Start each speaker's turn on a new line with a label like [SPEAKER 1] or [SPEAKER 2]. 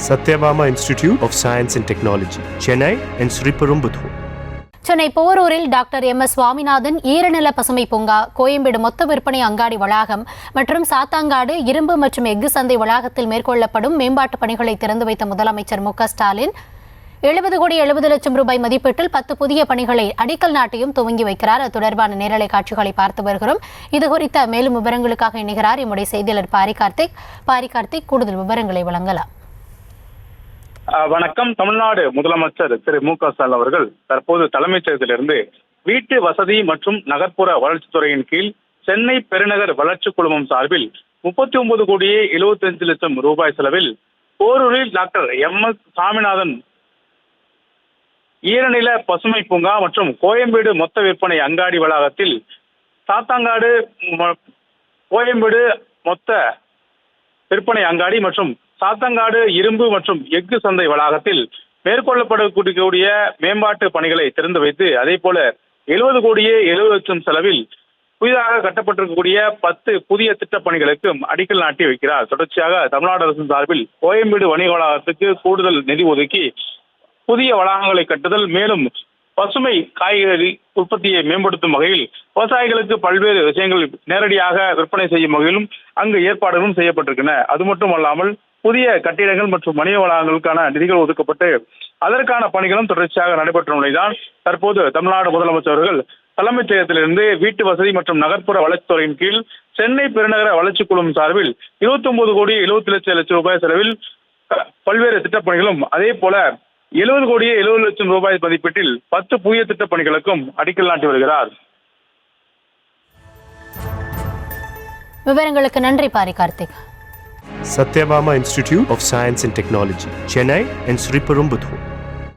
[SPEAKER 1] Satyabama Institute of Science and Technology, Chennai and Sriperumbudur.
[SPEAKER 2] Chennai போரூரில் doctor M S. Swaminathan ஈரநில பசுமை பூங்கா, கோயம்பேடு மொத்த விற்பனை அங்காடி வளாகம் மற்றும் சாத்தாங்காடு இரும்பு மற்றும் எஃகு சந்தை வளாகத்தில் மேற்கொள்ளப்படும் மேம்பாட்டு பணிகளை திறந்து வைத்த முதலமைச்சர் மு க ஸ்டாலின் 70 கோடி 70 லட்சம் ரூபாய் மதிப்பீட்டில் 10 புதிய பணிகளை அடிக்கல் நாட்டியும் துவங்கி வைக்கிறார். அது தொடர்பான நேரலை காட்சிகளை பார்த்து வருகிறோம். இது குறித்த மேலும் விவரங்களுக்காக இணைகிறார் எம்முடைய செய்தியாளர் பாரி கார்த்திக். கூடுதல் விவரங்களை வழங்கலாம்.
[SPEAKER 3] வணக்கம். தமிழ்நாடு முதலமைச்சர் திரு மு க ஸ்டாலின் அவர்கள் தற்போது தலைமைச் செயலகத்திலிருந்து வீட்டு வசதி மற்றும் நகர்ப்புற வளர்ச்சித்துறையின் கீழ் சென்னை பெருநகர் வளர்ச்சி குழுமம் சார்பில் 39 கோடியே 75 லட்சம் ரூபாய் செலவில் போரூரில் டாக்டர் எம்.எஸ். சாமிநாதன் ஈரநில பசுமை பூங்கா மற்றும் கோயம்பேடு மொத்த விற்பனை அங்காடி வளாகத்தில் சாத்தாங்காடு கோயம்பேடு மொத்த விற்பனை அங்காடி மற்றும் சாத்தங்காடு இரும்பு மற்றும் எஃகு சந்தை வளாகத்தில் மேற்கொள்ளப்படக்கூடிய மேம்பாட்டு பணிகளை திறந்து வைத்து அதே போல 70 கோடியே 70 லட்சம் செலவில் புதிதாக கட்டப்பட்டிருக்கக்கூடிய 10 புதிய திட்டப் பணிகளுக்கு அடிக்கல் நாட்டி வைக்கிறார். தொடர்ச்சியாக தமிழ்நாடு அரசின் சார்பில் கோயம்பேடு வணிக வளாகத்துக்கு கூடுதல் நிதி ஒதுக்கி புதிய வளாகங்களை கட்டுதல், மேலும் பசுமை காய்கறி உற்பத்தியை மேம்படுத்தும் வகையில் விவசாயிகளுக்கு பல்வேறு விஷயங்கள் நேரடியாக விற்பனை செய்யும் வகையிலும் அங்கு ஏற்பாடுகளும் செய்யப்பட்டிருக்கின்றன. அது மட்டுமல்லாமல் புதிய கட்டிடங்கள் மற்றும் வணிக வளாகங்களுக்கான நிதிகள் ஒதுக்கப்பட்டு அதற்கான பணிகளும் தொடர்ச்சியாக நடைபெற்ற நிலைதான் தற்போது தமிழ்நாடு முதலமைச்சர் அவர்கள் தலைமைச் செயலகத்திலிருந்து வீட்டு வசதி மற்றும் நகர்ப்புற வளர்ச்சித்துறையின் கீழ் சென்னை பெருநகர வளர்ச்சி குழுமம் சார்பில் 29 கோடி 70 லட்சம் ரூபாய் செலவில் பல்வேறு திட்டப்பணிகளும் அதே போல 70 கோடியே 70 லட்சம் ரூபாய் மதிப்பீட்டில் 10 புதிய திட்டப் பணிகளுக்கும் அடிக்கல் நாட்டி வருகிறார்.
[SPEAKER 2] விவரங்களுக்கு நன்றி Pari Karthik.
[SPEAKER 1] Satyabama Institute of Science and Technology, Chennai and Sriperumbudur.